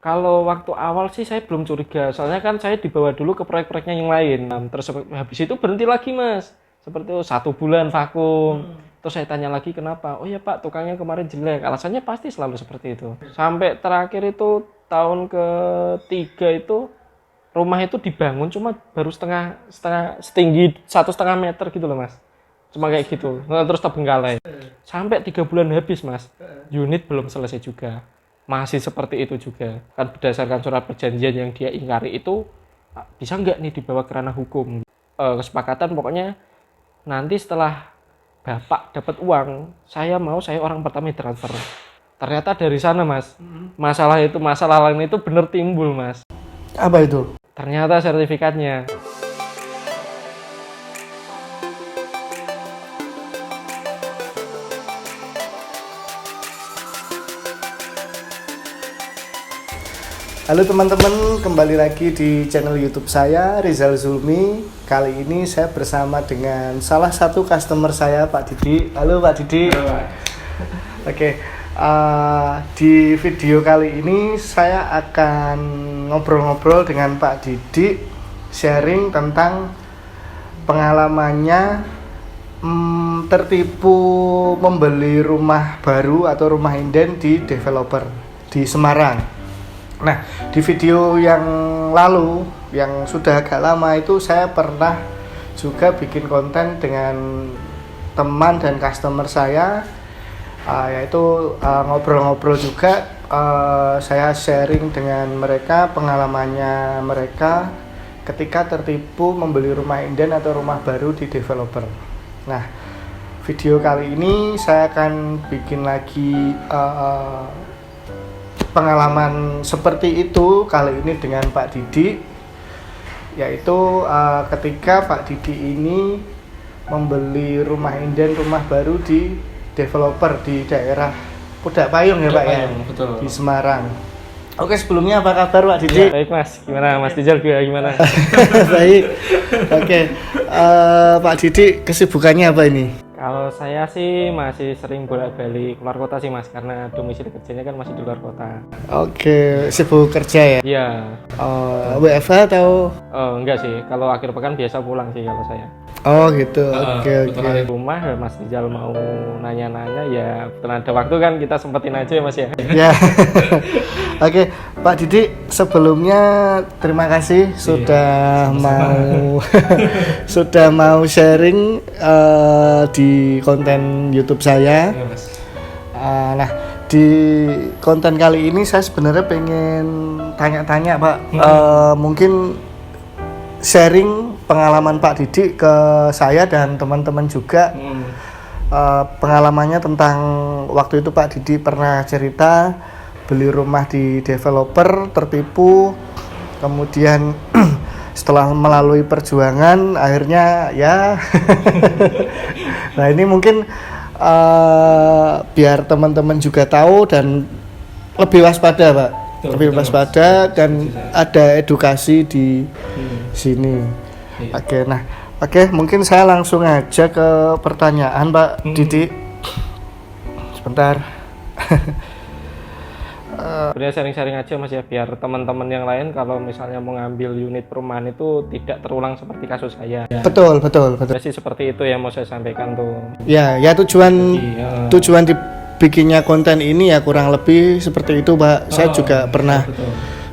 Kalau waktu awal sih saya belum curiga, soalnya kan saya dibawa dulu ke proyek-proyeknya yang lain. Terus habis itu berhenti lagi mas, seperti itu 1 bulan vakum. Terus saya tanya lagi kenapa? Oh ya Pak, tukangnya kemarin jelek. Alasannya pasti selalu seperti itu. Sampai terakhir itu tahun ketiga itu rumah itu dibangun cuma baru setengah setengah setinggi 1,5 meter gitu loh mas. Cuma kayak gitu. Nah, terus terbengkalai. Sampai 3 bulan habis mas, unit belum selesai juga. Masih seperti itu juga. Kan berdasarkan surat perjanjian yang dia ingkari itu bisa nggak nih dibawa ke ranah hukum. Kesepakatan pokoknya nanti setelah bapak dapat uang, saya orang pertama yang transfer. Ternyata dari sana mas, masalah lain itu bener timbul mas. Apa itu? Ternyata sertifikatnya. Halo teman-teman, kembali lagi di channel YouTube saya, Rizal Zulmi. Kali ini saya bersama dengan salah satu customer saya, Pak Didi. Halo Pak Didi. Halo, Pak. Oke, di video kali ini saya akan ngobrol-ngobrol dengan Pak Didi, sharing tentang pengalamannya tertipu membeli rumah baru atau rumah inden di developer di Semarang. Nah, di video yang lalu, yang sudah agak lama itu saya pernah juga bikin konten dengan teman dan customer saya, yaitu ngobrol-ngobrol juga. Saya sharing dengan mereka pengalamannya mereka ketika tertipu membeli rumah inden atau rumah baru di developer. Nah, video kali ini saya akan bikin lagi pengalaman seperti itu, kali ini dengan Pak Didi, yaitu ketika Pak Didi ini membeli rumah inden, rumah baru di developer di daerah Pudak Payung ya Pak ya, betul. Di Semarang. Oke, sebelumnya apa kabar Pak Didi? Ya, baik mas, gimana mas Dijal juga gimana? Baik. Oke, Pak Didi kesibukannya apa ini? Kalau saya sih masih sering bolak-balik keluar kota sih mas, karena domisili kerjanya kan masih di luar kota. Oke, sibuk kerja ya? Iya. WFH atau? Enggak sih, kalau akhir pekan biasa pulang sih kalau saya. Oh gitu, oke. Di rumah ya mas Dijal mau nanya-nanya ya, setelah ada waktu kan kita sempetin aja ya mas ya. Ya. Oke, Pak Didi, sebelumnya terima kasih sudah mau sudah mau sharing di konten YouTube saya. Iya, mas. Nah, di konten kali ini saya sebenarnya pengen tanya-tanya Pak, mungkin sharing pengalaman Pak Didi ke saya dan teman-teman juga. Pengalamannya tentang waktu itu Pak Didi pernah cerita beli rumah di developer, tertipu, kemudian setelah melalui perjuangan akhirnya ya nah ini mungkin biar teman-teman juga tahu dan lebih waspada Pak. Lebih waspada dan ada edukasi di sini. Iya. Oke, mungkin saya langsung aja ke pertanyaan Pak Didi. Sebentar. Sebenarnya sharing-sharing aja mas ya, biar teman-teman yang lain kalau misalnya mau ngambil unit perumahan itu tidak terulang seperti kasus saya. Betul. Sih seperti itu yang mau saya sampaikan tuh. Ya tujuan dibikinnya konten ini ya kurang lebih seperti itu Pak. Saya juga pernah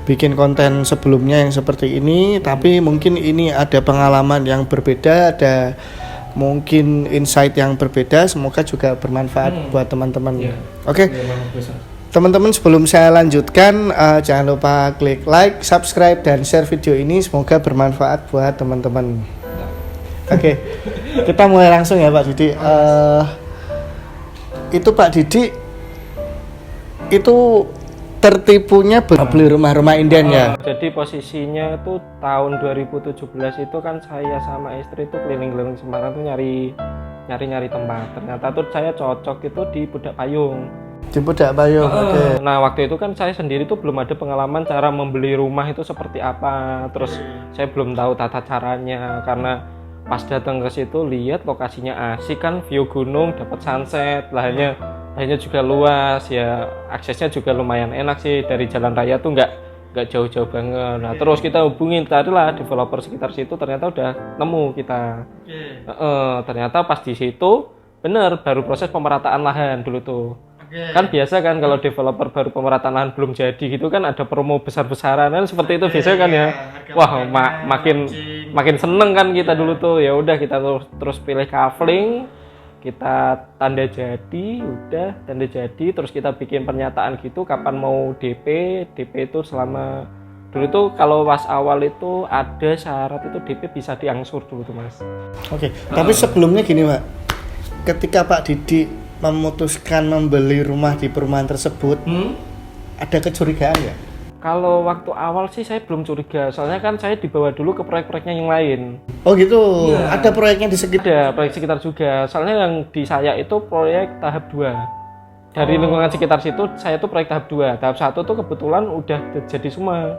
bikin konten sebelumnya yang seperti ini, tapi mungkin ini ada pengalaman yang berbeda, ada mungkin insight yang berbeda, semoga juga bermanfaat buat teman-teman. Oke. Teman-teman, sebelum saya lanjutkan, jangan lupa klik like, subscribe, dan share video ini, semoga bermanfaat buat teman-teman. Oke, kita mulai langsung ya Pak Didi. Itu Pak Didi itu tertipunya beli rumah-rumah inden ya? Jadi posisinya itu tahun 2017 itu kan saya sama istri itu keliling-keliling Semarang tuh nyari tempat. Ternyata tuh saya cocok itu di Pudak Payung. Di Pudak Payung, oke. Nah waktu itu kan saya sendiri tuh belum ada pengalaman cara membeli rumah itu seperti apa. Terus saya belum tahu tata caranya, karena pas datang ke situ lihat lokasinya asik kan, view gunung, dapat sunset, lahannya lahannya juga luas ya, aksesnya juga lumayan enak sih, dari jalan raya tuh nggak jauh-jauh banget. Nah terus kita hubungin tadi lah developer sekitar situ, ternyata udah nemu kita. Ternyata pas di situ bener baru proses pemerataan lahan dulu tuh. Kan biasa kan kalau developer baru pemerataan lahan belum jadi gitu kan ada promo besar-besaran kan, seperti itu biasanya kan ya. Wah makin seneng kan kita dulu tuh. Ya udah kita terus pilih kafling, kita tanda jadi, udah tanda jadi, terus kita bikin pernyataan gitu kapan mau DP itu selama dulu tuh kalau pas awal itu ada syarat itu DP bisa diangsur dulu tuh Mas. Oke. Tapi sebelumnya gini Pak, ketika Pak Didik memutuskan membeli rumah di perumahan tersebut, ada kecurigaan ya? Kalau waktu awal sih saya belum curiga, soalnya kan saya dibawa dulu ke proyek-proyeknya yang lain. Oh gitu, ada proyeknya di sekitar? Ada proyek sekitar juga, soalnya yang di saya itu proyek tahap 2. Dari lingkungan sekitar situ, saya tuh proyek tahap 2. Tahap 1 tuh kebetulan udah jadi semua.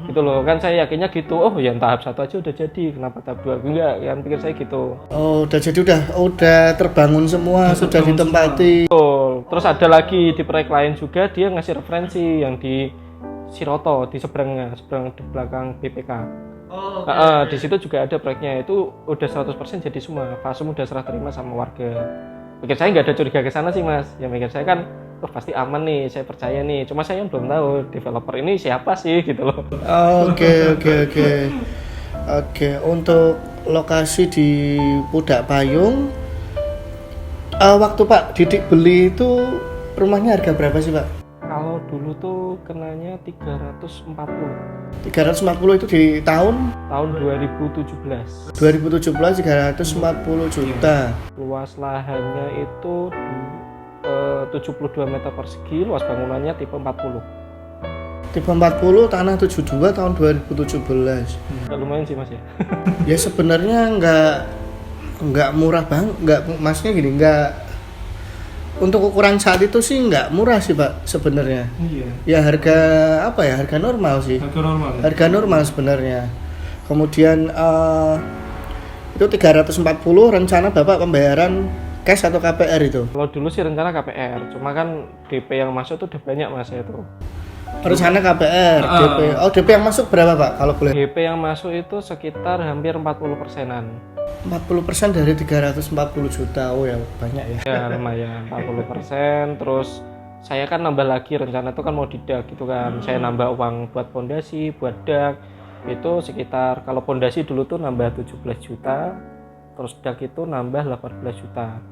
Gitu loh, kan saya yakinnya gitu, oh ya tahap 1 aja udah jadi, kenapa tahap 2? Enggak, kan pikir saya gitu. Oh udah jadi, udah terbangun semua, sudah ditempati. Betul. Terus ada lagi di proyek lain juga, dia ngasih referensi yang di Siroto, di seberang di belakang BPK. Di situ juga ada proyeknya, itu udah 100% jadi semua, Fasum udah serah terima sama warga. Pikir saya nggak ada curiga ke sana sih Mas, ya mikir saya kan, oh pasti aman nih, saya percaya nih. Cuma saya belum tahu developer ini siapa sih gitu loh. Oke. Untuk lokasi di Pudak Payung, waktu Pak Didik beli itu rumahnya harga berapa sih Pak? Kalau dulu tuh kenanya 340 itu di tahun 2017. 340 juta. Luas lahannya itu 72 meter persegi, luas bangunannya tipe 40. Tipe 40, tanah 72 tahun 2017. Lumayan sih Mas ya. Ya sebenarnya nggak murah banget, maksudnya gini, untuk ukuran saat itu sih nggak murah sih Pak sebenarnya. Iya. Ya harga normal sih. Harga normal sebenarnya. Kemudian itu 340, rencana Bapak pembayaran cash atau KPR itu? Kalau dulu sih rencana KPR, cuma kan DP yang masuk tuh udah banyak Mas ya itu. Rencana KPR, DP. Oh DP yang masuk berapa Pak kalau boleh? DP yang masuk itu sekitar hampir 40%-an. 40% dari 340 juta, oh ya banyak ya. Ya lumayan, 40%. Terus saya kan nambah lagi, rencana itu kan mau didak gitu kan. Saya nambah uang buat pondasi, buat dak. Itu sekitar, kalau pondasi dulu tuh nambah 17 juta. Terus dak itu nambah 18 juta.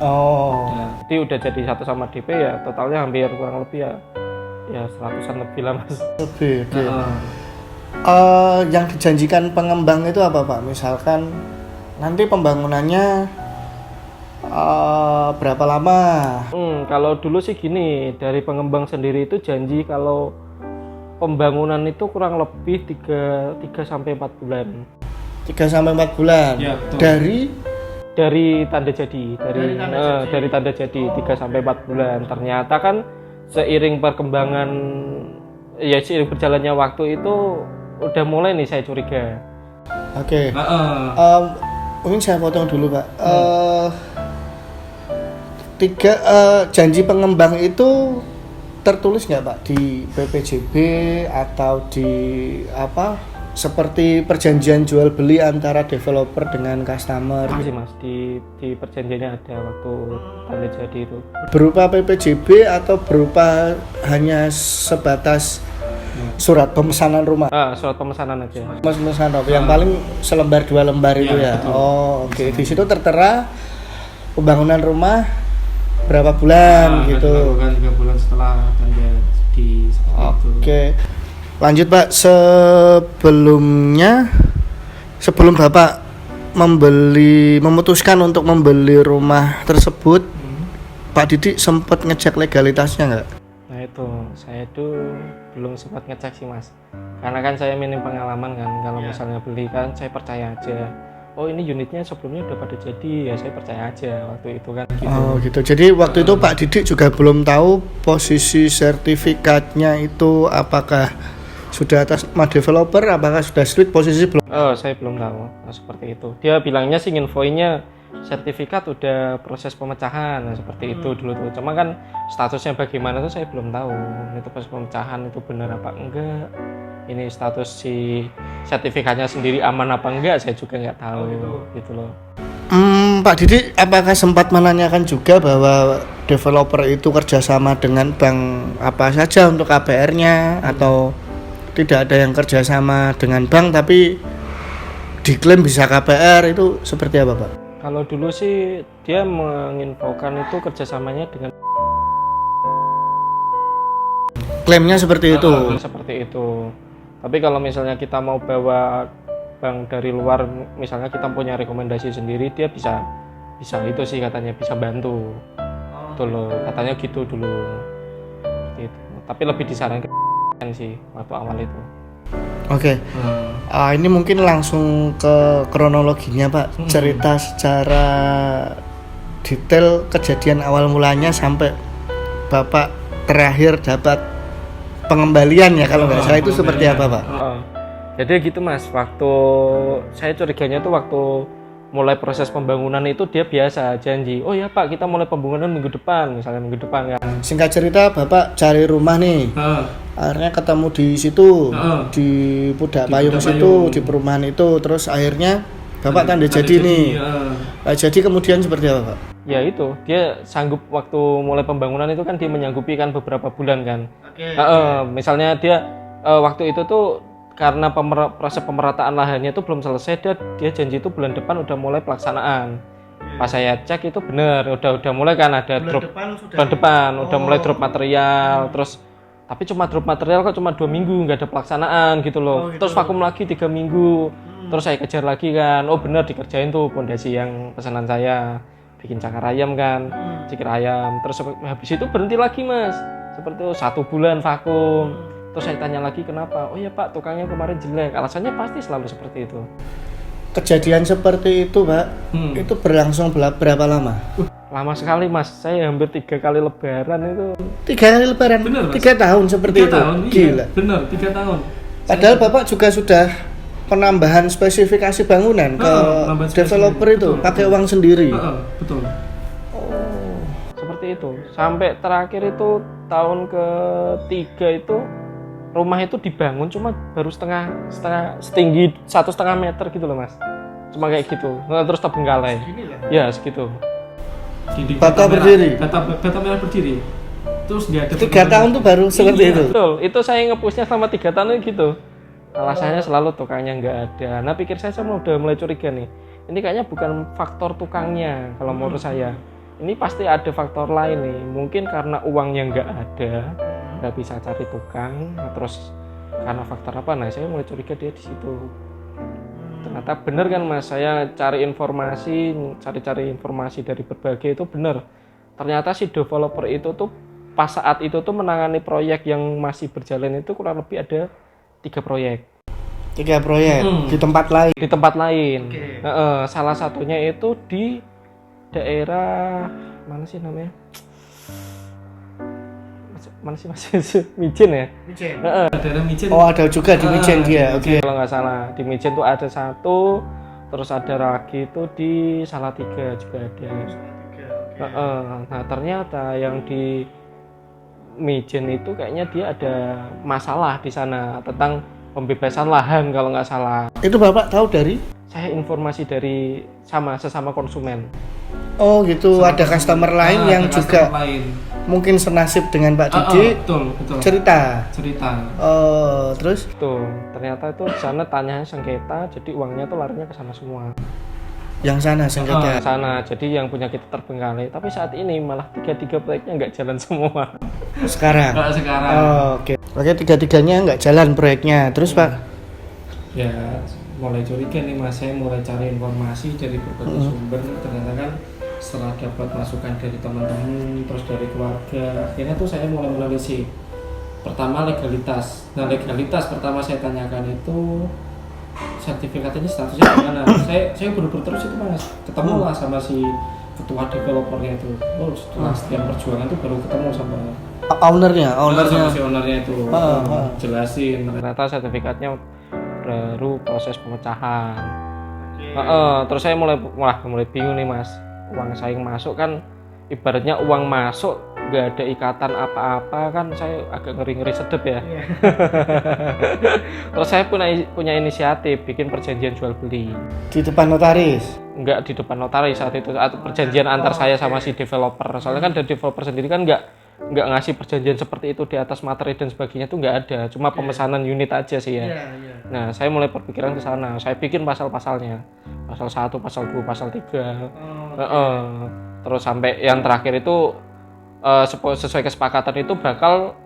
Oh. Nah, jadi udah jadi satu sama DP ya, totalnya hampir kurang lebih ya 100-an lebih lah Mas. Lebih. Yang dijanjikan pengembang itu apa Pak? Misalkan nanti pembangunannya berapa lama? Kalau dulu sih gini, dari pengembang sendiri itu janji kalau pembangunan itu kurang lebih 3 sampai 4 bulan. 3 sampai 4 bulan. Ya, dari tanda jadi, dari tanda jadi 3 sampai 4 bulan. Ternyata kan seiring perkembangan seiring berjalannya waktu itu udah mulai nih saya curiga. Oke. Mungkin saya potong dulu Pak. Janji pengembang itu tertulis nggak Pak di BPJB atau di seperti perjanjian jual beli antara developer dengan customer? Masih Mas, di perjanjiannya ada waktu tanda jadi itu. Berupa PPJB atau berupa hanya sebatas surat pemesanan rumah? Surat pemesanan aja. Pemesanan yang paling selembar 2 lembar itu ya. Betul. Oh, oke. Di situ tertera pembangunan rumah berapa bulan gitu. 3 bulan setelah tanda di itu. Oke. Lanjut Pak, sebelum Bapak memutuskan untuk membeli rumah tersebut, Pak Didik sempat ngecek legalitasnya nggak? Nah itu, saya tuh belum sempat ngecek sih Mas, karena kan saya minim pengalaman kan, kalau misalnya beli kan saya percaya aja, oh ini unitnya sebelumnya udah pada jadi, ya saya percaya aja waktu itu kan gitu. Oh gitu, jadi waktu itu Pak Didik juga belum tahu posisi sertifikatnya itu apakah sudah atas nama developer, apakah sudah street, posisi belum? Oh saya belum tahu, seperti itu. Dia bilangnya sih infonya sertifikat udah proses pemecahan seperti itu dulu tuh. Cuma kan statusnya bagaimana tuh saya belum tahu. Itu proses pemecahan itu benar apa enggak. Ini status si sertifikatnya sendiri aman apa enggak saya juga nggak tahu gitu loh. Pak Didi, apakah sempat menanyakan juga bahwa developer itu kerjasama dengan bank apa saja untuk KPR-nya atau tidak ada yang kerjasama dengan bank tapi diklaim bisa KPR, itu seperti apa Pak? Kalau dulu sih dia menginfokan itu kerjasamanya dengan Klaimnya seperti itu. seperti itu. Tapi kalau misalnya kita mau bawa bank dari luar, misalnya kita punya rekomendasi sendiri, dia bisa itu sih katanya bisa bantu. Tuh loh, katanya gitu dulu. Seperti itu. Tapi lebih disarankan sih waktu awal itu. Oke. Ini mungkin langsung ke kronologinya Pak. Cerita secara detail kejadian awal mulanya sampai Bapak terakhir dapat pengembalian ya kalau nggak salah, itu seperti apa Pak? Jadi gitu Mas, waktu saya curiganya tuh waktu mulai proses pembangunan itu dia biasa janji, oh ya Pak kita mulai pembangunan minggu depan, misalnya minggu depan kan. Singkat cerita Bapak cari rumah nih, akhirnya ketemu di situ, di Pudak Payung situ, di perumahan itu, terus akhirnya Bapak tanda jadi nih. Jadi kemudian seperti apa Pak? Ya itu, dia sanggup waktu mulai pembangunan itu kan dia menyanggupi kan beberapa bulan kan. Misalnya dia waktu itu tuh karena proses pemerataan lahannya itu belum selesai, dia janji itu bulan depan udah mulai pelaksanaan. Pas saya cek itu bener, udah mulai kan ada bulan depan udah mulai drop material, terus tapi cuma drop material kok cuma 2 minggu nggak ada pelaksanaan gitu loh. Terus vakum lagi 3 minggu, terus saya kejar lagi kan, oh bener dikerjain tuh pondasi yang pesanan saya, bikin cakar ayam kan, cikir ayam, terus habis itu berhenti lagi Mas, seperti itu 1 bulan vakum. Terus saya tanya lagi kenapa, oh ya Pak tukangnya kemarin jelek, alasannya pasti selalu seperti itu. Kejadian seperti itu Pak, itu berlangsung berapa lama? Lama sekali Mas, saya hampir 3 kali lebaran itu. 3 kali lebaran? Bener, Mas. 3 tahun seperti 3 itu? tahun, Gila. iya, bener 3 tahun. Padahal Bapak juga sudah penambahan spesifikasi bangunan ke developer itu, pakai uang sendiri. Betul. Seperti itu, sampai terakhir itu tahun ketiga itu rumah itu dibangun cuma baru setinggi 1,5 meter gitu loh Mas, cuma kayak gitu, nah, terus terbengkalai ya segitu. Bata berdiri, bata merah berdiri, terus nggak ada 3 tahun tuh baru seperti itu. Betul, itu saya nge-pushnya selama 3 tahun gitu, alasannya selalu tukangnya nggak ada. Nah pikir saya udah mulai curiga nih, ini kayaknya bukan faktor tukangnya kalau menurut saya, ini pasti ada faktor lain nih, mungkin karena uangnya nggak ada, nggak bisa cari tukang, nah, terus karena faktor apa? Nah saya mulai curiga dia di situ. Ternyata bener kan Mas, saya cari informasi dari berbagai itu bener. Ternyata si developer itu tuh pas saat itu tuh menangani proyek yang masih berjalan itu kurang lebih ada 3 proyek. 3 proyek di tempat lain. Di tempat lain. Salah satunya itu di daerah mana sih namanya? Mana sih Mas? Mijen ya? Mijen. daerah Mijen. Oh ada juga di Mijen dia. Oke. Kalau nggak salah di Mijen tuh ada 1, terus ada lagi itu di Salatiga juga ada. Nah ternyata yang di Mijen itu kayaknya dia ada masalah di sana tentang pembebasan lahan kalau nggak salah. Itu Bapak tahu dari? Saya informasi dari sesama konsumen. Oh gitu, ada customer lain yang juga mungkin senasib dengan Pak Didi. Betul. Cerita. Terus? Tuh, ternyata itu di sana tanyanya sengketa, jadi uangnya tuh larinya ke sana semua. Yang sana sengketa. Sana, jadi yang punya kita terbengkalai. Tapi saat ini malah 3 proyeknya nggak jalan semua. Sekarang. Sekarang. Oke, 3-3-nya nggak jalan proyeknya. Terus Pak? Ya mulai curiga nih Mas, saya mulai cari informasi dari berbagai sumber. Ternyata kan setelah dapat masukan dari teman-teman, terus dari keluarga, akhirnya tuh saya mulai menelisik. Pertama legalitas. Nah legalitas pertama saya tanyakan itu sertifikat ini statusnya gimana? saya bener-bener terus itu Mas, ketemu lah sama si ketua developernya itu. Setelah sekian perjuangan tuh baru ketemu sama ownernya. Sama si ownernya itu. Jelasin. Ternyata sertifikatnya baru proses pemecahan. Terus saya mulai bingung nih mas, uang saya yang masuk kan ibaratnya uang masuk nggak ada ikatan apa-apa kan, saya agak ngeri-ngeri sedep ya. Terus saya punya inisiatif bikin perjanjian jual beli Di depan notaris. nggak di depan notaris saat itu, saat perjanjian antar saya sama si developer. Soalnya kan dari developer sendiri kan nggak ngasih perjanjian seperti itu di atas materi dan sebagainya, tuh nggak ada, cuma pemesanan unit aja sih ya. Nah saya mulai berpikiran ke sana, saya bikin pasal-pasalnya, pasal 1, pasal 2, pasal 3. Terus sampai yang terakhir itu sesuai kesepakatan itu bakal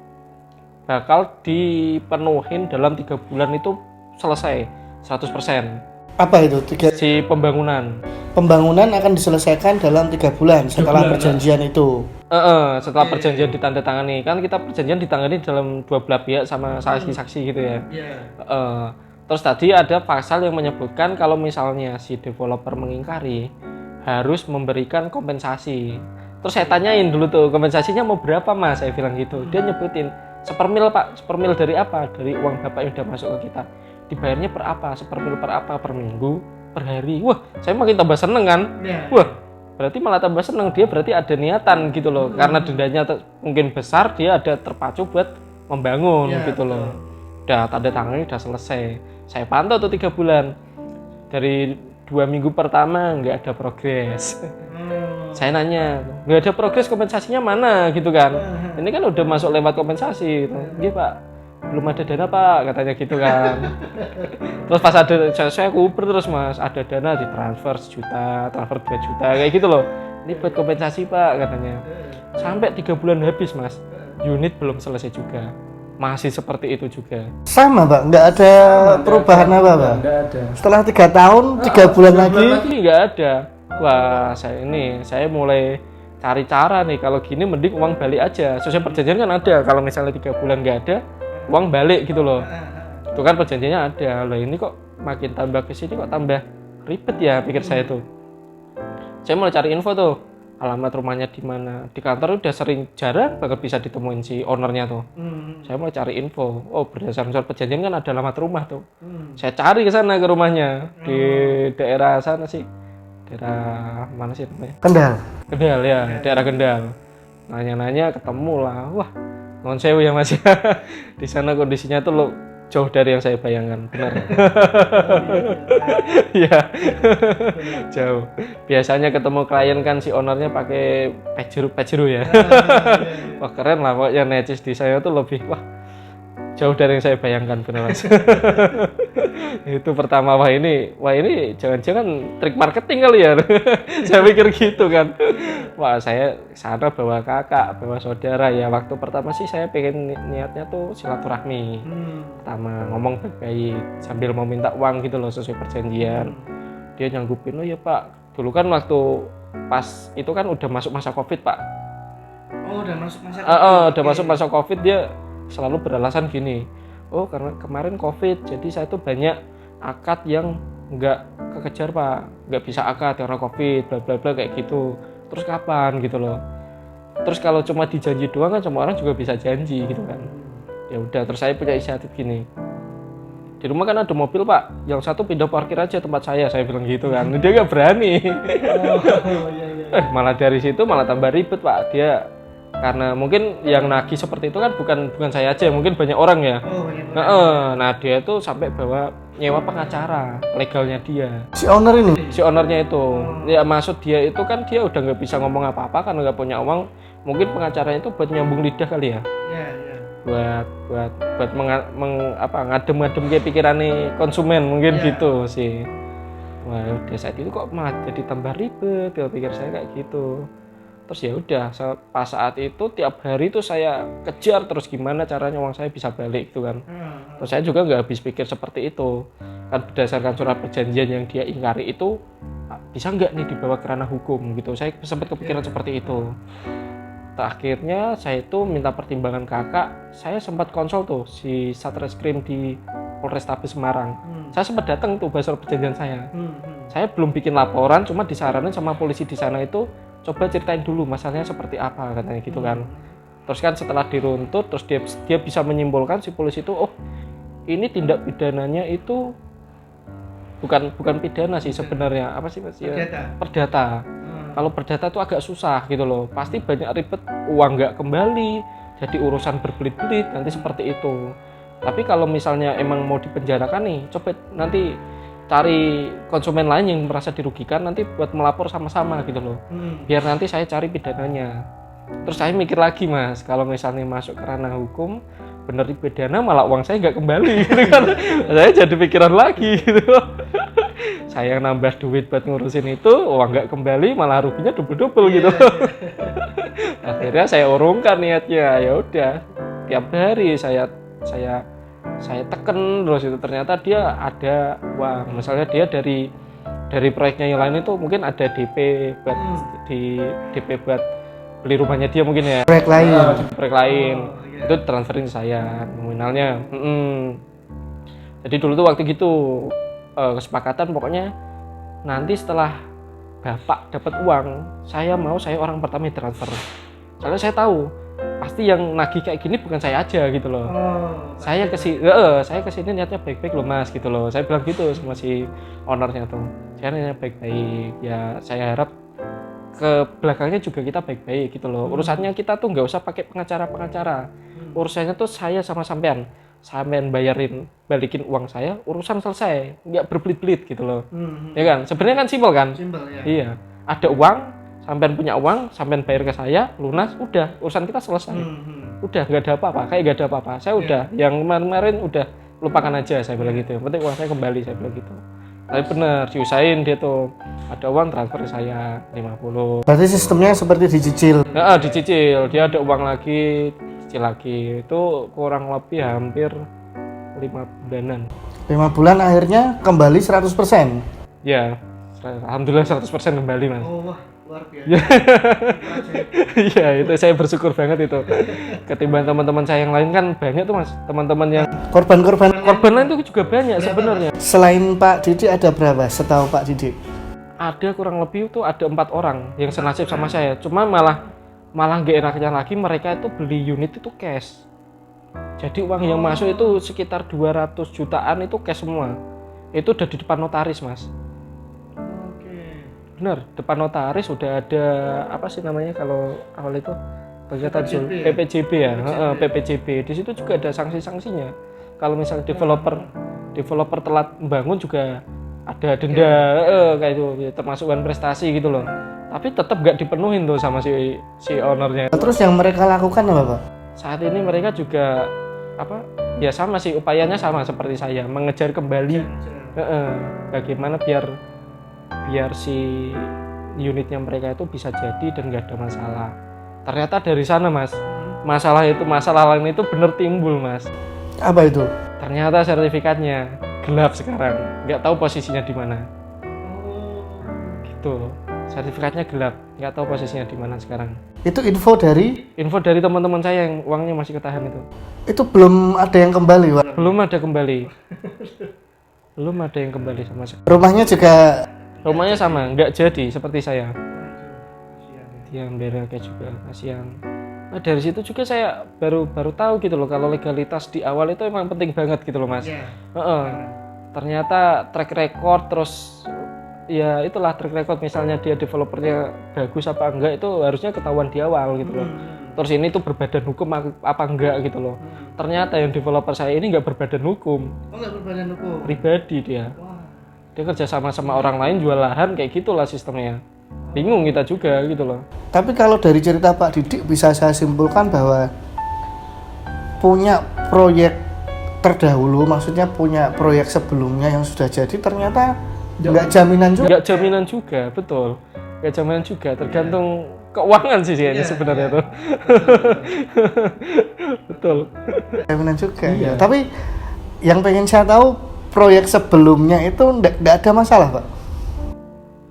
dipenuhin dalam 3 bulan itu selesai 100%. Apa itu? Si pembangunan Pembangunan akan diselesaikan dalam 3 bulan setelah perjanjian itu. setelah perjanjian ditandatangani, kan kita perjanjian ditangani dalam 2 belah pihak sama saksi-saksi gitu ya. Terus tadi ada pasal yang menyebutkan kalau misalnya si developer mengingkari harus memberikan kompensasi. Terus saya tanyain dulu tuh, kompensasinya mau berapa mas? Saya bilang gitu. Dia nyebutin 1/4 pak. 1/4 dari apa? Dari uang bapak yang udah masuk ke kita. Dibayarnya per apa? 1/4 per apa? Per minggu? Per hari? Wah, saya makin tambah seneng kan. Wah, berarti malah tambah seneng. Dia berarti ada niatan gitu loh. Karena dendanya mungkin besar, dia ada terpacu buat membangun gitu loh. Udah tanda tangannya udah selesai. Saya pantau tuh 3 bulan. Dari 2 minggu pertama nggak ada progres. Saya nanya, nggak ada progres, kompensasinya mana gitu kan? Ini kan udah masuk lewat kompensasi. Iya pak, belum ada dana pak, katanya gitu kan. Terus pas ada, saya kuper terus mas, ada dana ditransfer 1 juta, transfer 2 juta kayak gitu loh. Ini buat kompensasi pak, katanya. Sampai 3 bulan habis mas, unit belum selesai juga. Masih seperti itu juga. Sama pak, nggak ada perubahan apa pak? Nggak ada. Setelah 3 tahun, 3 bulan lagi. Nggak ada. Wah, saya mulai cari cara nih, kalau gini mending uang balik aja. Sesuai perjanjian kan ada, kalau misalnya 3 bulan nggak ada, uang balik gitu loh. Itu kan perjanjiannya ada. Loh ini kok makin tambah ke sini kok tambah ribet ya, pikir saya tuh. Saya mulai cari info tuh, alamat rumahnya di mana. Di kantor udah jarang banget bisa ditemuin si ownernya tuh. Saya mulai cari info. Oh, berdasarkan surat perjanjian kan ada alamat rumah tuh. Saya cari ke sana, ke rumahnya di daerah sana sih. Daerah mana sih namanya? Kendal ya, daerah Kendal. Nanya-nanya ketemu lah. Wah, non sewu ya mas. Di sana kondisinya tuh lo jauh dari yang saya bayangkan, benar. Iya, jauh. Biasanya ketemu klien kan si ownernya pakai pajero ya. Wah keren lah, pokoknya necis di saya tuh lebih jauh dari yang saya bayangkan, benar mas. Itu pertama, wah ini jangan-jangan trik marketing kali ya. Saya pikir gitu kan. Wah saya sana bawa kakak, bawa saudara ya. Waktu pertama sih saya pengen niatnya tuh silaturahmi. Pertama ngomong baik-baik sambil mau minta uang gitu loh sesuai perjanjian. Dia nyanggupin, oh ya pak, dulu kan waktu pas itu kan udah masuk masa covid pak. Oh udah masuk masa covid. Udah masuk masa covid. Dia selalu beralasan gini, oh karena kemarin covid jadi saya tuh banyak akad yang nggak kekejar pak, nggak bisa akad karena covid bla bla bla kayak gitu. Terus kapan gitu loh. Terus kalau cuma dijanji doang kan semua orang juga bisa janji gitu kan. Ya udah, terus saya punya inisiatif gini, di rumah kan ada mobil pak, yang satu pindah parkir aja tempat saya bilang gitu kan. Dia nggak berani. Malah dari situ malah tambah ribet pak. Dia karena mungkin yang nagih seperti itu kan bukan saya aja, mungkin banyak orang ya. Nah dia tuh sampai bawa nyewa pengacara legalnya dia. Si owner ini? Si ownernya itu. Ya maksud dia itu kan dia udah nggak bisa ngomong apa-apa karena nggak punya uang. Mungkin pengacaranya itu buat nyambung lidah kali ya. Buat ngadem-ngadem kayak pikirannya konsumen mungkin gitu sih. Wah udah saat itu kok malah jadi tambah ribet, ya pikir saya kayak gitu. Terus ya udah, pas saat itu tiap hari tuh saya kejar terus gimana caranya uang saya bisa balik gitu kan. Terus saya juga nggak habis pikir seperti itu kan, berdasarkan surat perjanjian yang dia ingkari itu bisa nggak nih dibawa ke ranah hukum gitu. Saya sempat kepikiran seperti itu. Akhirnya saya itu minta pertimbangan kakak. Saya sempat konsul tuh si Satreskrim di Polrestabes Semarang. Saya sempat datang tuh bahas surat perjanjian saya. Saya belum bikin laporan, cuma disaranin sama polisi di sana itu coba ceritain dulu masalahnya seperti apa katanya gitu kan. Terus kan setelah diruntut terus dia bisa menyimpulkan si polisi itu, oh ini tindak pidananya itu bukan pidana sih sebenarnya, apa sih Mas ya? Perdata. Kalau perdata itu agak susah gitu loh, pasti banyak ribet, uang nggak kembali, jadi urusan berbelit-belit nanti seperti itu. Tapi kalau misalnya emang mau dipenjarakan nih, coba nanti cari konsumen lain yang merasa dirugikan, nanti buat melapor sama-sama gitu loh, biar nanti saya cari pidananya. Terus saya mikir lagi Mas, kalau misalnya masuk ke ranah hukum, bener dipidana malah uang saya nggak kembali gitu kan. Saya jadi pikiran lagi gitu. Saya nambah duit buat ngurusin itu, uang nggak kembali, malah ruginya double-double gitu. Akhirnya saya urungkan niatnya, ya udah. Tiap hari saya tekan terus itu, ternyata dia ada uang. Misalnya dia dari proyeknya yang lain itu mungkin ada DP buat DP buat beli rumahnya dia mungkin ya. Proyek lain. Itu transferin saya nominalnya. Jadi dulu tuh waktu gitu kesepakatan pokoknya nanti setelah bapak dapat uang, saya orang pertama yang transfer. Soalnya saya tahu pasti yang nagih kayak gini bukan saya aja gitu loh. Saya kesini niatnya baik-baik loh Mas gitu loh. Saya bilang gitu sama si ownernya tuh. Saya niatnya baik-baik. Ya saya harap ke belakangnya juga kita baik-baik gitu loh. Urusannya kita tuh nggak usah pakai pengacara. Urusannya tuh saya sama sampean balikin uang saya, urusan selesai, nggak berbelit-belit gitu loh. Ya kan, sebenarnya kan simpel kan. Ya. Iya, ada uang, sampean punya uang, sampean bayar ke saya, lunas, udah urusan kita selesai. Udah nggak ada apa-apa, kayak nggak ada apa-apa. Saya udah yang kemarin udah lupakan aja, saya bilang gitu. Yang penting uang saya kembali, saya bilang gitu. Tapi bener, diusahain dia tuh ada uang transfer ke saya 50. Berarti sistemnya seperti dicicil. Nah, dicicil, dia ada uang lagi, cicil lagi. Itu kurang lebih hampir 5 bulanan. 5 bulan akhirnya kembali 100%. Ya, alhamdulillah 100% kembali Mas. Oh, wah, luar biasa. Iya, itu saya bersyukur banget itu. Ketimbang teman-teman saya yang lain kan banyak tuh Mas, teman-teman yang Korban lain itu juga banyak sebenarnya. Selain Pak Didi ada berapa setahu Pak Didi? Ada kurang lebih itu ada 4 orang yang senasib sama saya. Cuma malah nggak enaknya lagi mereka itu beli unit itu cash. Jadi uang yang masuk itu sekitar 200 jutaan itu cash semua. Itu udah di depan notaris Mas. Bener, depan notaris udah ada apa sih namanya kalau awal itu PPJB ya, PPJB. Di situ juga ada sanksi-sanksinya. Kalau misalnya developer telat membangun juga ada denda kayak itu, termasuk uang prestasi gitu loh. Tapi tetap nggak dipenuhin tuh sama si ownernya. Terus yang mereka lakukan apa Pak? Saat ini mereka juga ya sama sih, upayanya sama seperti saya, mengejar kembali bagaimana biar si unitnya mereka itu bisa jadi dan nggak ada masalah. Ternyata dari sana Mas, masalah lain itu bener timbul Mas. Apa itu? Ternyata sertifikatnya gelap sekarang, nggak tahu posisinya di mana. Gitu, sertifikatnya gelap, nggak tahu posisinya di mana sekarang. Itu info dari teman-teman saya yang uangnya masih ketahan itu. Itu belum ada yang kembali Pak? Belum ada yang kembali sama sekali. Rumahnya sama, nggak jadi seperti saya. Dia ambil kayak juga, kasihan. Nah, dari situ juga saya baru tahu gitu loh kalau legalitas di awal itu emang penting banget gitu loh Mas. Ternyata track record, terus ya itulah track record, misalnya dia developernya bagus apa enggak itu harusnya ketahuan di awal gitu loh. Terus ini tuh berbadan hukum apa enggak gitu loh. Ternyata yang developer saya ini nggak berbadan hukum. nggak berbadan hukum. Pribadi dia. Dia kerja sama orang lain jual lahan, kayak gitulah sistemnya. Bingung kita juga gitu loh. Tapi kalau dari cerita Pak Didik bisa saya simpulkan bahwa punya proyek terdahulu, maksudnya punya proyek sebelumnya yang sudah jadi ternyata nggak jaminan juga. Nggak jaminan juga, betul. Nggak jaminan juga, tergantung keuangan sih kayaknya sebenarnya tuh. Betul. Jaminan juga. Ya. Tapi yang pengen saya tahu, proyek sebelumnya itu nggak ada masalah Pak?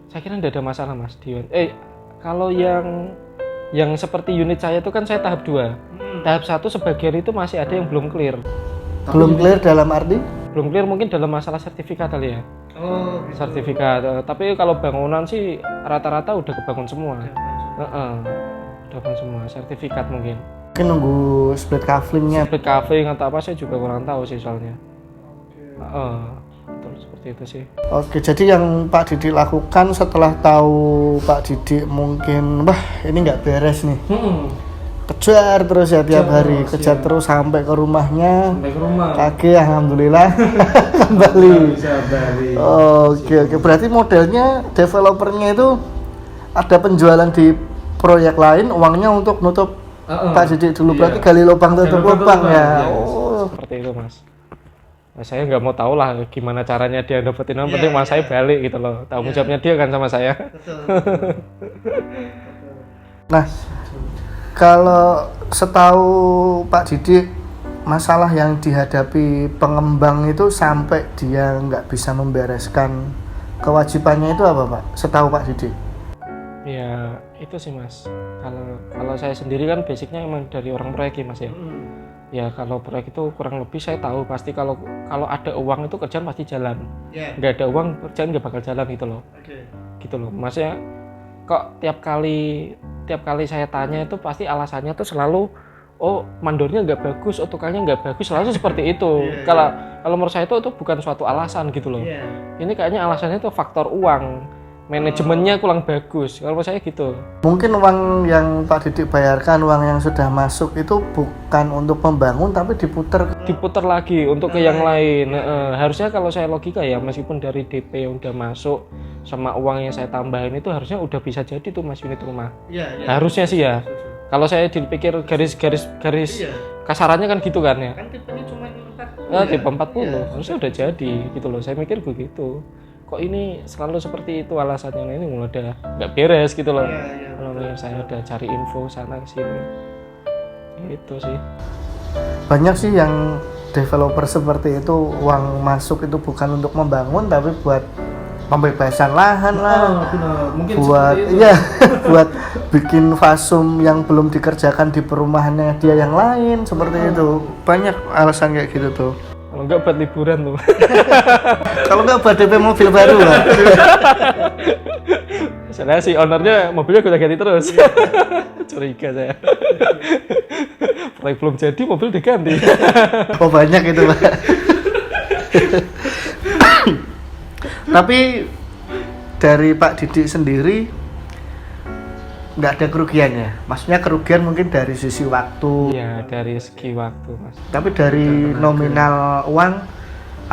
Saya kira nggak ada masalah Mas Dion. Kalau yang seperti unit saya itu kan saya tahap 2. Tahap 1 sebagian itu masih ada yang belum clear. Belum clear dalam arti? Belum clear mungkin dalam masalah sertifikat kali ya. Oh, gitu. Sertifikat. Tapi kalau bangunan sih rata-rata udah kebangun semua. Udah kebangun semua. Sertifikat mungkin. Mungkin nunggu split kaflingnya. Split kafling atau apa saya juga kurang tahu sih soalnya. Betul. seperti itu sih. Oke, jadi yang Pak Didik lakukan setelah tahu Pak Didik mungkin wah ini nggak beres nih, kejar terus ya tiap hari, kejar terus sampai ke rumahnya, Sampai ke rumah. kaki alhamdulillah kembali. Bisa balik. Oke, berarti modelnya developernya itu ada penjualan di proyek lain, uangnya untuk nutup Pak Didik dulu, berarti gali lubang tutup lubang ya. Seperti itu mas. Nah, saya nggak mau tahu lah gimana caranya dia dapetin, yang penting mas saya balik gitu loh. Tanggung jawabnya dia kan sama saya. Nah, kalau setahu Pak Didik, masalah yang dihadapi pengembang itu sampai dia nggak bisa membereskan kewajibannya itu apa Pak? Setahu Pak Didik? Ya itu sih mas. Kalau saya sendiri kan basicnya emang dari orang proyek ya mas ya. Ya kalau proyek itu kurang lebih saya tahu pasti kalau ada uang itu kerjaan pasti jalan. Nggak ada uang kerjaan nggak bakal jalan gitu loh. Gitu loh. Maksudnya kok tiap kali saya tanya itu pasti alasannya tuh selalu oh mandornya nggak bagus, oh tukangnya nggak bagus, selalu seperti itu. Kalau menurut saya itu bukan suatu alasan gitu loh. Ini kayaknya alasannya tuh faktor uang. Manajemennya kurang bagus, kalau menurut saya gitu. Mungkin uang yang Pak Didik bayarkan, uang yang sudah masuk itu bukan untuk membangun tapi diputar lagi untuk ke yang lain. Harusnya kalau saya logika ya, meskipun dari DP yang udah masuk sama uang yang saya tambahin itu harusnya udah bisa jadi tuh mas unit rumah. Harusnya sih ya. Kalau saya dipikir garis kasarannya kan gitu kan ya. Kan tipenya cuma 40. Tipe 40 harusnya udah jadi gitu loh. Saya mikir begitu. Kok ini selalu seperti itu alasannya, ini mulai udah nggak beres gitu loh. Kalau saya udah cari info sana sini itu sih. Banyak sih yang developer seperti itu, uang masuk itu bukan untuk membangun tapi buat pembebasan lahan lah, Mungkin buat buat bikin fasum yang belum dikerjakan di perumahannya dia yang lain seperti itu. Banyak alasan kayak gitu tuh. Kalau enggak buat liburan tuh. Kalau nggak buat DP mobil baru lah. Soalnya si ownernya mobilnya gue ganti terus. Curiga saya. Proyek belum jadi mobil diganti. Oh banyak itu Pak. Tapi dari Pak Didik sendiri nggak ada kerugiannya. Maksudnya kerugian mungkin dari sisi waktu. Iya dari segi waktu mas. Tapi dari nominal uang,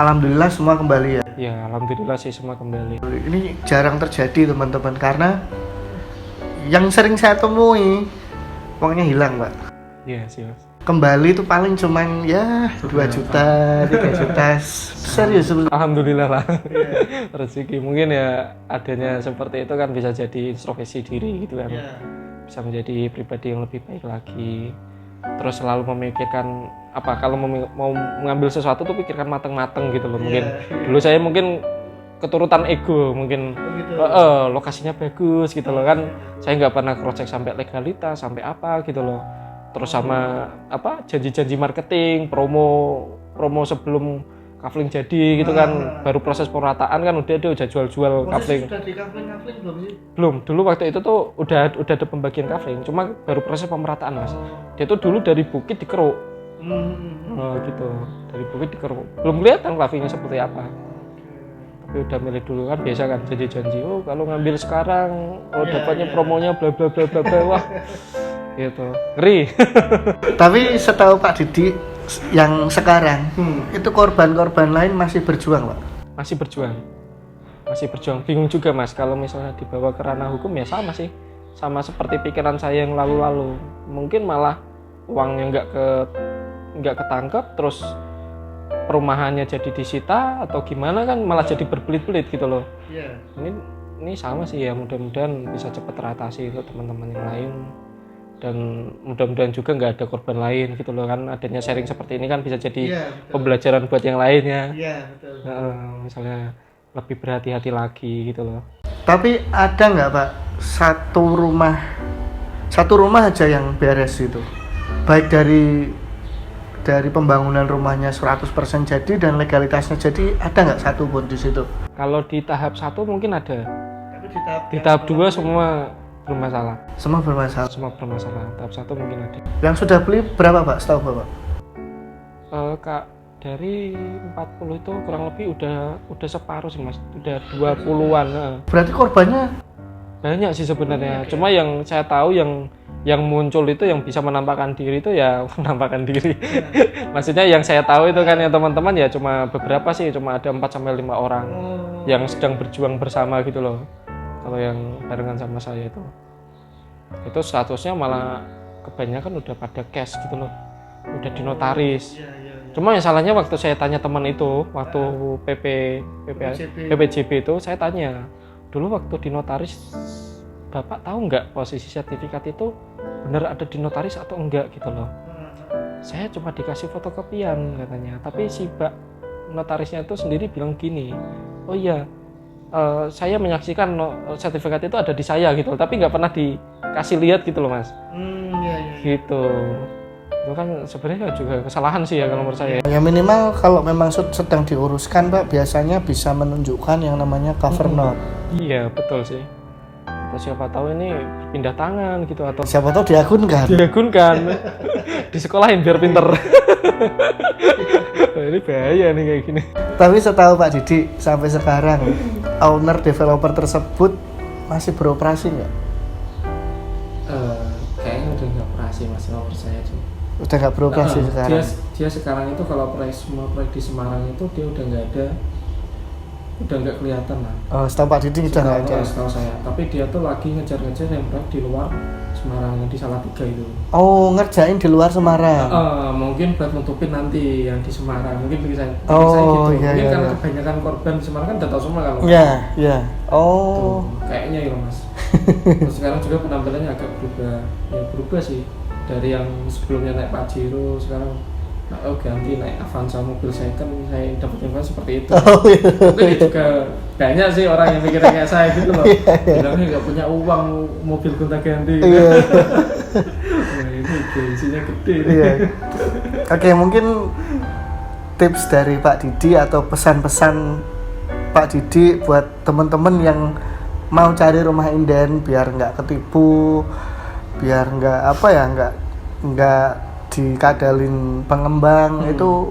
alhamdulillah semua kembali ya. Ya alhamdulillah sih semua kembali. Ini jarang terjadi teman-teman karena yang sering saya temui uangnya hilang Pak. Iya sih mas. Kembali itu paling cuman ya 2 juta, 3 juta. Serius. Alhamdulillah lah. Rezeki mungkin ya adanya seperti itu kan bisa jadi introspeksi diri gitu kan. Bisa menjadi pribadi yang lebih baik lagi. Terus selalu memikirkan apa kalau mau mengambil sesuatu tuh pikirkan matang-matang gitu loh. Mungkin dulu saya mungkin keturutan ego mungkin lokasinya bagus gitu loh kan. Saya nggak pernah cross check sampai legalitas sampai apa gitu loh. Terus sama apa janji-janji marketing, promo sebelum kafling jadi gitu kan, baru proses pemerataan kan udah jual-jual kafling. Sudah di kafling belum sih? Belum, dulu waktu itu tuh udah ada pembagian kafling, cuma baru proses pemerataan mas. Dia tuh dulu dari bukit dikeruk, gitu, dari bukit dikeruk. Belum kelihatan kaflingnya seperti apa. Tapi udah milih dulu kan biasa kan janji-janji. Oh kalau ngambil sekarang, dapatnya promonya bla bla bla bla bla wah. Gitu ngeri. Tapi setahu Pak Didik yang sekarang itu korban-korban lain masih berjuang Pak? Masih berjuang bingung juga mas kalau misalnya dibawa ke ranah hukum ya sama sih, sama seperti pikiran saya yang lalu-lalu, mungkin malah uangnya nggak ketangkep terus perumahannya jadi disita atau gimana kan malah jadi berbelit-belit gitu loh. Ini sama sih ya, mudah-mudahan bisa cepat teratasi untuk teman-teman yang lain. Dan mudah-mudahan juga nggak ada korban lain gitu loh kan, adanya sharing seperti ini kan bisa jadi pembelajaran buat yang lainnya. Betul. Misalnya lebih berhati-hati lagi gitu loh. Tapi ada nggak Pak satu rumah aja yang beres itu, baik dari pembangunan rumahnya 100% jadi dan legalitasnya jadi, ada nggak satu pun di situ? Kalau di tahap 1 mungkin ada. Tapi di tahap 2 semua bermasalah. Semua bermasalah. Tahap 1 mungkin ada. Yang sudah beli berapa Pak? Setahu Bapak? Dari 40 itu kurang lebih udah separuh sih mas, udah 20-an. Berarti korbannya Banyak sih sebenarnya, cuma yang saya tahu yang muncul itu yang bisa menampakkan diri itu ya menampakkan diri. Maksudnya yang saya tahu itu kan ya teman-teman ya cuma beberapa sih, cuma ada 4-5 orang yang sedang berjuang bersama gitu loh. Kalau yang barengan sama saya itu statusnya malah kebanyakan udah pada cash gitu loh, udah di notaris. Cuma yang salahnya waktu saya tanya teman itu, waktu PPJB itu saya tanya, dulu waktu di notaris Bapak tahu nggak posisi sertifikat itu benar ada di notaris atau enggak gitu loh. Saya cuma dikasih fotokopian katanya, tapi si Pak notarisnya itu sendiri bilang gini, oh iya saya menyaksikan sertifikat itu ada di saya gitu, tapi nggak pernah dikasih lihat gitu loh mas. Gitu. Itu kan sebenarnya juga kesalahan sih ya kalau menurut saya. ya minimal kalau memang sedang diuruskan Pak biasanya bisa menunjukkan yang namanya cover note. Iya betul sih. Atau siapa tahu ini pindah tangan gitu atau Siapa tahu diagunkan. di sekolahin biar pinter. Ini bahaya nih kayak gini. Tapi setahu Pak Didi sampai sekarang owner developer tersebut masih beroperasi nggak? Kayaknya udah nggak operasi mas, nggak percaya tuh. Udah nggak beroperasi sekarang. Dia sekarang itu kalau semua proyek di Semarang itu dia udah nggak ada, udah nggak kelihatan lah. Oh, setahu Pak Didi udah nggak ada. Setahu saya. Tapi dia tuh lagi ngejar-ngejar yang proyek di luar Semarang yang di Salatiga itu. Oh, ngerjain di luar Semarang. Mungkin buat nutupin nanti yang di Semarang. Mungkin bisa gitu. Iya, Mungkin iya, karena iya. kebanyakan korban di Semarang kan udah tahu semua kalau. Iya, iya. Tuh, Oh. kayaknya ya mas. Terus sekarang juga penampilannya agak berubah. Ya berubah sih. Dari yang sebelumnya naik Pajero sekarang ganti naik Avanza mobil second, saya dapat info seperti itu. Oh, iya. Tapi juga banyak sih orang yang mikirnya kayak saya gitu loh. Bilangnya nggak punya uang mobil gonta-ganti. Iya. Nah, ini bensinnya gede. Iya. Oke, mungkin tips dari Pak Didi atau pesan-pesan Pak Didi buat teman-teman yang mau cari rumah inden biar nggak ketipu, biar nggak dikadalin pengembang itu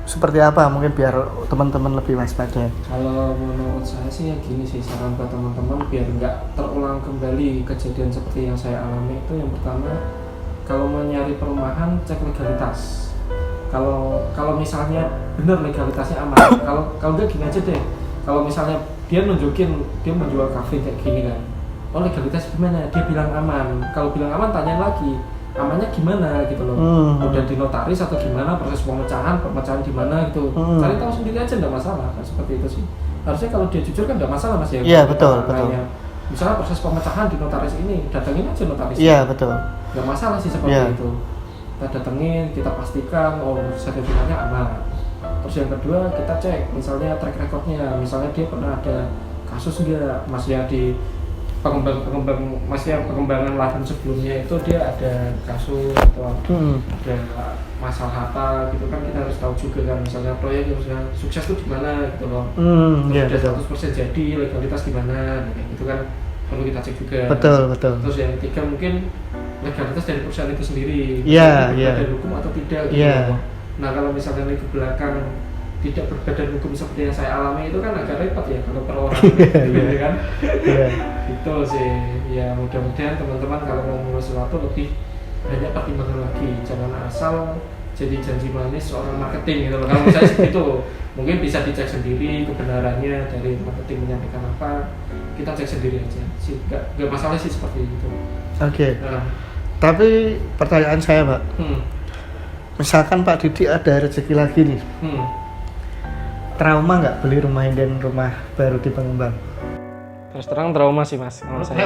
seperti apa? Mungkin biar teman-teman lebih waspada. Kalau menurut saya sih ya gini sih, saran buat teman-teman biar nggak terulang kembali kejadian seperti yang saya alami itu, yang pertama kalau mau nyari perumahan cek legalitas. Kalau misalnya bener legalitasnya aman, kalau nggak gini aja deh, kalau misalnya dia nunjukin dia menjual kafe kayak gini kan, oh legalitas gimana? Dia bilang aman. Kalau bilang aman tanya lagi, amannya gimana gitu loh. Udah di notaris atau gimana, proses pemecahan di mana gitu. Cari tahu sendiri aja enggak masalah kan, seperti itu sih. Harusnya kalau dia jujur kan enggak masalah Mas ya. Iya, betul, betul. Misalnya proses pemecahan di notaris ini, datengin aja notaris. Iya, betul. Enggak masalah sih seperti itu. Kita datengin, kita pastikan oh sertifikatnya aman. Terus yang kedua kita cek misalnya track recordnya, misalnya dia pernah ada kasus enggak Mas ya di pengembangan lahan sebelumnya itu dia ada kasus atau ada masalah apa gitu kan, kita harus tahu juga kan, misalnya proyek yang sudah sukses itu gimana gitu loh. Iya, Sudah betul. 100% jadi, legalitas gimana gitu kan, perlu kita cek juga. Betul, betul. Terus yang ketiga mungkin legalitas dari perusahaan itu sendiri, Iya, iya. berbadan hukum atau tidak gitu. Iya. Nah kalau misalnya di belakang tidak berbadan hukum seperti yang saya alami itu kan agak repot ya kalau per orang gitu kan. Iya. Itu sih ya, mudah-mudahan teman-teman kalau mau mulai sesuatu lebih banyak pertimbangan lagi, jangan asal jadi janji manis seorang marketing gitu loh. Kalau saya sih gitu, mungkin bisa dicek sendiri kebenarannya dari marketing menyampaikan apa, kita cek sendiri aja sih, nggak masalah sih seperti itu. Oke. Nah, Tapi pertanyaan saya, Pak, misalkan Pak Didi ada rezeki lagi nih, trauma nggak beli rumah inden, rumah baru di pengembang? Terus terang trauma sih mas kalau saya.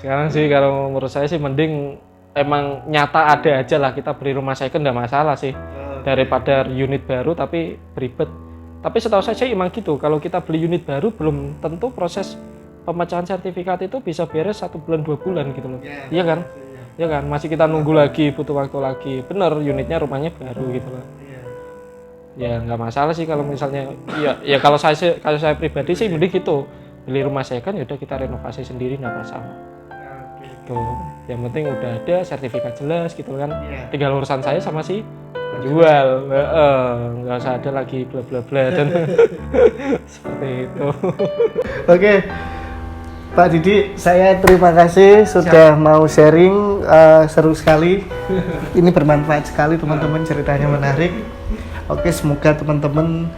Sekarang sih kalau menurut saya sih mending emang nyata ada aja lah, kita beli rumah second nggak masalah sih, daripada unit baru tapi beribet. Tapi setahu saya sih emang gitu, kalau kita beli unit baru belum tentu proses pemecahan sertifikat itu bisa beres 1 bulan 2 bulan gitu loh. Iya kan? Iya kan, masih kita nunggu lagi, butuh waktu lagi. Bener, unitnya rumahnya baru gitu loh. Ya nggak masalah sih kalau misalnya ya kalau saya pribadi sih mending gitu, beli rumah second ya udah kita renovasi sendiri nggak masalah. gitu. Yang penting udah ada sertifikat jelas gitu kan. Iya. Tinggal urusan saya sama si jual, nggak usah ada lagi bla bla bla dan seperti itu. Oke, Pak Didi, saya terima kasih sudah mau sharing, seru sekali. Ini bermanfaat sekali teman-teman, ceritanya menarik. Oke, semoga teman-teman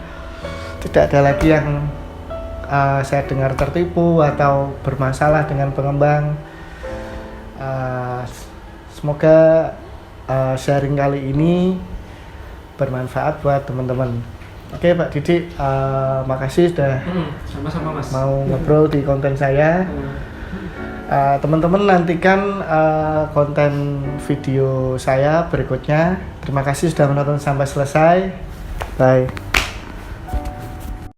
tidak ada lagi yang saya dengar tertipu atau bermasalah dengan pengembang. Semoga sharing kali ini bermanfaat buat teman-teman. Oke Pak Didi, makasih sudah Sama-sama Mas. mau ngobrol di konten saya. Teman-teman nantikan konten video saya berikutnya. Terima kasih sudah menonton sampai selesai. Bye.